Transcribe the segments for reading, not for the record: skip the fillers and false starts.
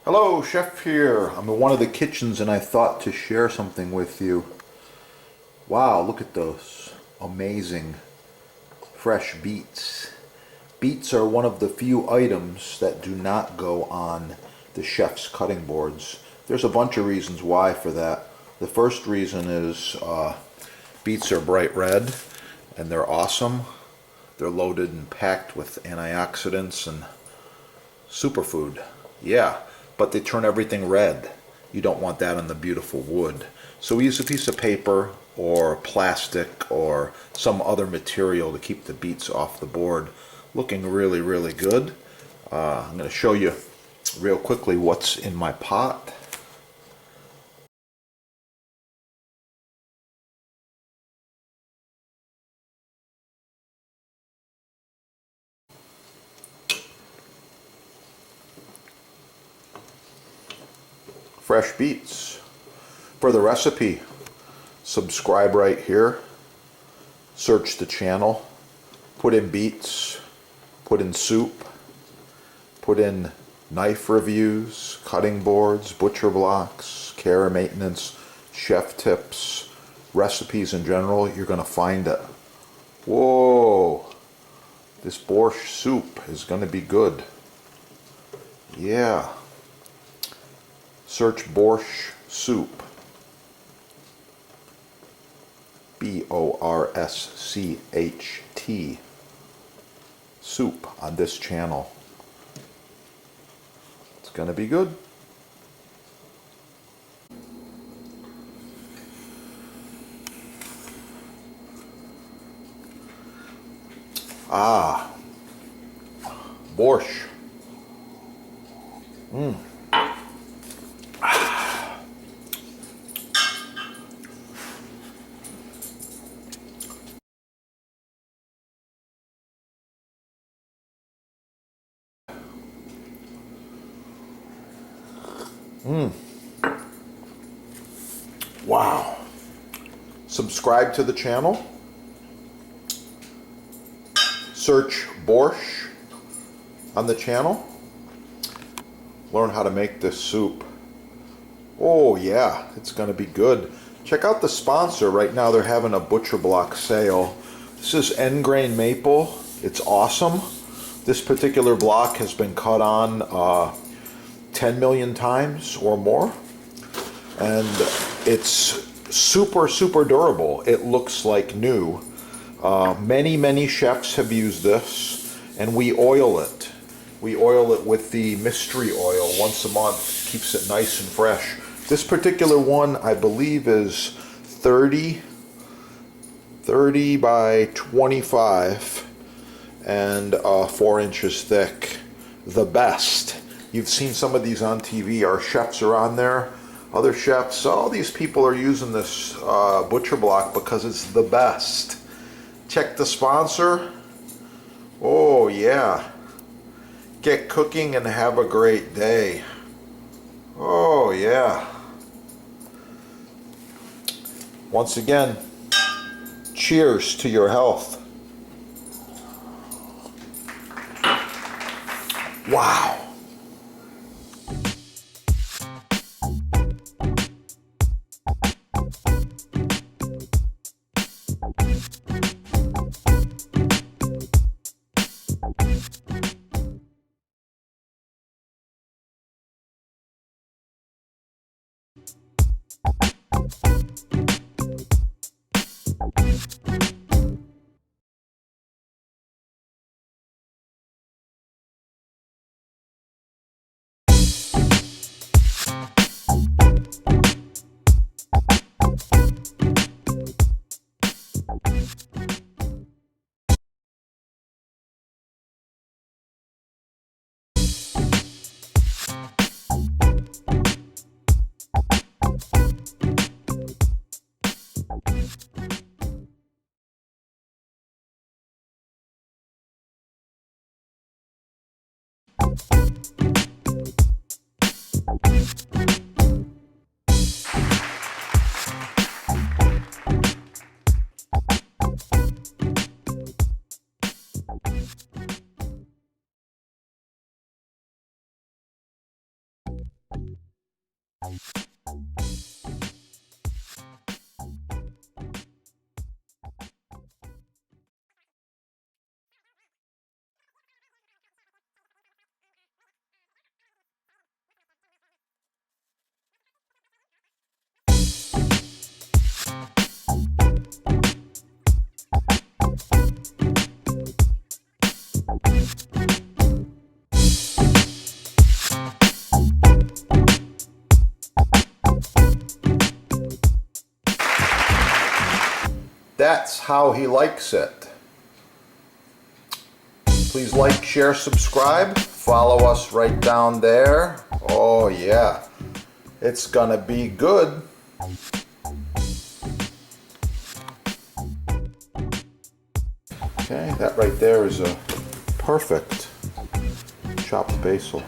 Hello, Chef here. I'm in one of the kitchens and I thought to share something with you. Wow, look at those amazing fresh beets. Beets are one of the few items that do not go on the chef's cutting boards. There's a bunch of reasons why for that. The first reason is beets are bright red and they're awesome. They're loaded and packed with antioxidants and superfood. Yeah, but they turn everything red. You don't want that on the beautiful wood. So we use a piece of paper or plastic or some other material to keep the beets off the board looking really, really good. I'm going to show you real quickly what's in my pot. Fresh beets. For the recipe, subscribe right here, search the channel, put in beets, put in soup, put in knife reviews, cutting boards, butcher blocks, care and maintenance, chef tips, recipes in general. You're going to find it. Whoa, this borscht soup is going to be good. Yeah. Search borscht soup. B-O-R-S-C-H-T. Soup on this channel. It's going to be good. Ah, borscht. Wow. Subscribe to the channel. Search borscht on the channel. Learn how to make this soup. Oh yeah, it's going to be good. Check out the sponsor. Right now they're having a butcher block sale. This is end grain maple. It's awesome. This particular block has been cut on 10 million times or more. And it's super durable. It looks like new. Many chefs have used this, and we oil it. We oil it with the mystery oil once a month. Keeps it nice and fresh. This particular one, I believe, is 30 by 25 and 4 inches thick. The best. You've seen some of these on TV. Our chefs are on there. Other chefs, all these people are using this butcher block because it's the best. Check the sponsor. Oh yeah. Get cooking and have a great day. Oh yeah. Once again, cheers to your health. Wow. That's how he likes it. Please like, share, subscribe. Follow us right down there. Oh yeah, it's gonna be good. Okay, that right there is a perfect chopped basil.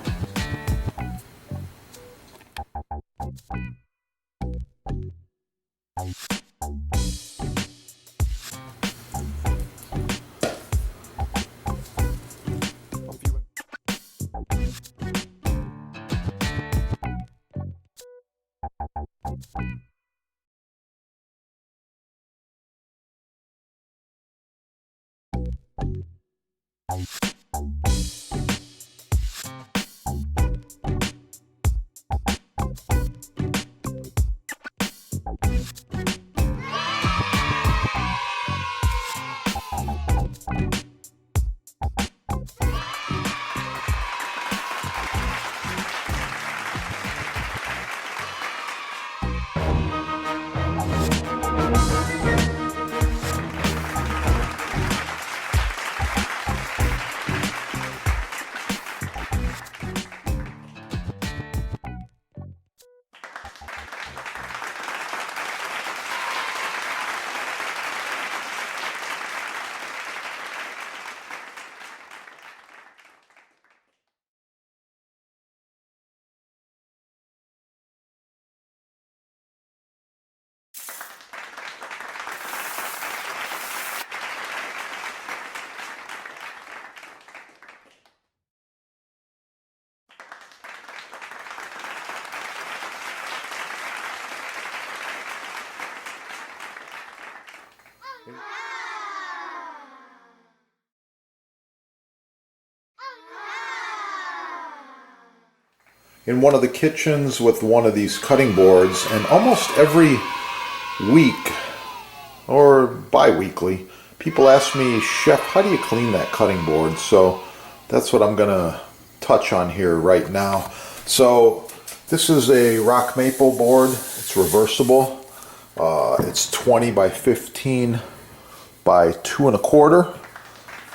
In one of the kitchens with one of these cutting boards, and almost every week or bi-weekly, people ask me, Chef, how do you clean that cutting board? So that's what I'm gonna touch on here right now. So this is a rock maple board. It's reversible. It's 20 by 15 by 2 1/4,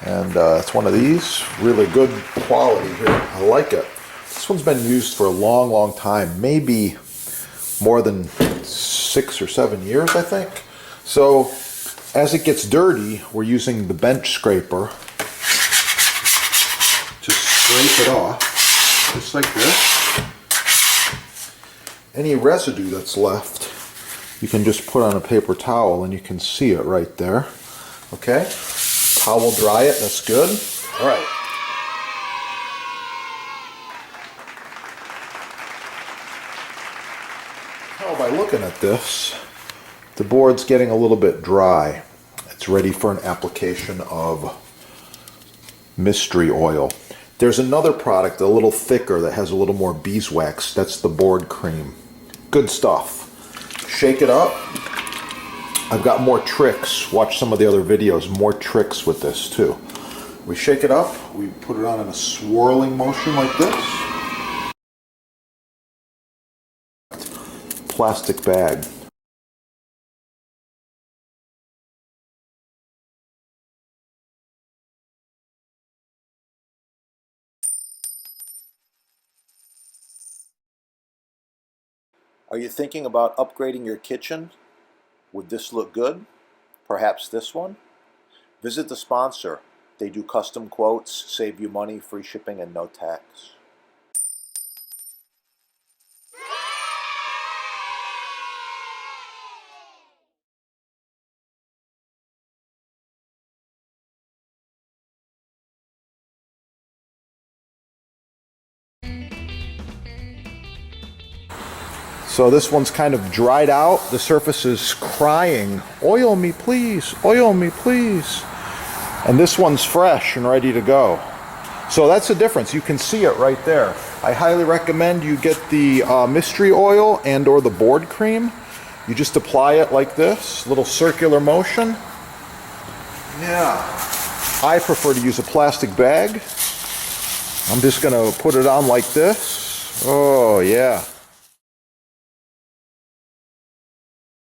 and it's one of these. Really good quality here. I like it. This one's been used for a long, long time, maybe more than 6 or 7 years, I think. So as it gets dirty, we're using the bench scraper to scrape it off, just like this. Any residue that's left, you can just put on a paper towel and you can see it right there. Okay, towel dry it, that's good. All right. Oh, by looking at this, the board's getting a little bit dry. It's ready for an application of mystery oil. There's another product, a little thicker, that has a little more beeswax. That's the board cream. Good stuff. Shake it up. I've got more tricks. Watch some of the other videos. More tricks with this too. We shake it up. We put it on in a swirling motion like this. Plastic bag. Are you thinking about upgrading your kitchen? Would this look good? Perhaps this one? Visit the sponsor. They do custom quotes, save you money, free shipping, and no tax. So this one's kind of dried out. The surface is crying, oil me please, oil me please. And this one's fresh and ready to go. So that's the difference. You can see it right there. I highly recommend you get the mystery oil and or the board cream. You just apply it like this, little circular motion. Yeah. I prefer to use a plastic bag. I'm just gonna put it on like this. Oh yeah.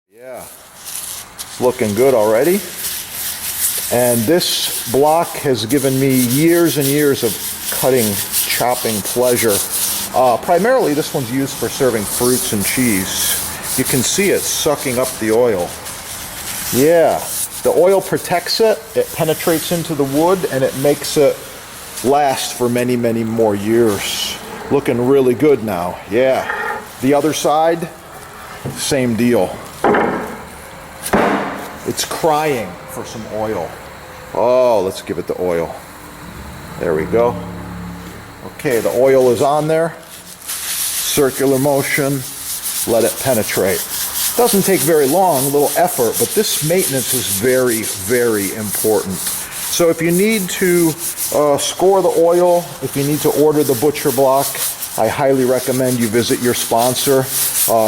Yeah. It's looking good already. And this block has given me years and years of cutting, chopping pleasure. Primarily this one's used for serving fruits and cheese. You can see it sucking up the oil. Yeah, the oil protects it, it penetrates into the wood, and it makes it last for many, many more years. Looking really good now, yeah. The other side, same deal. It's crying for some oil. Oh, let's give it the oil. There we go. Okay, the oil is on there. Circular motion, let it penetrate. Doesn't take very long, a little effort, but this maintenance is very, very important. So if you need to score the oil, if you need to order the butcher block, I highly recommend you visit your sponsor.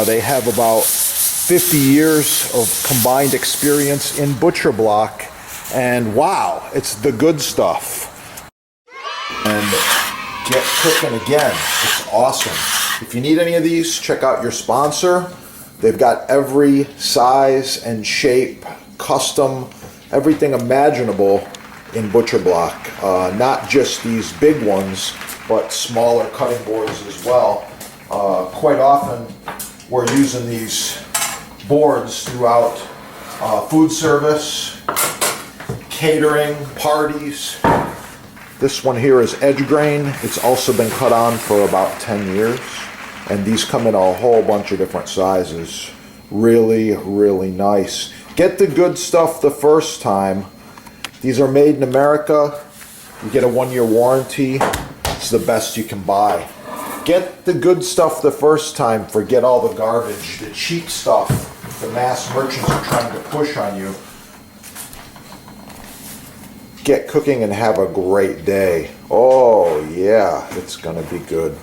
They have about 50 years of combined experience in butcher block, and wow, it's the good stuff. And get cooking again, it's awesome. If you need any of these, check out your sponsor. They've got every size and shape, custom, everything imaginable in butcher block. Not just these big ones, but smaller cutting boards as well. Quite often we're using these boards throughout food service, catering, parties. This one here is edge grain. It's also been cut on for about 10 years. And these come in a whole bunch of different sizes. Really, really nice. Get the good stuff the first time. These are made in America. You get a 1-year warranty. It's the best you can buy. Get the good stuff the first time. Forget all the garbage, the cheap stuff the mass merchants are trying to push on you. Get cooking and have a great day. Oh yeah, it's gonna be good.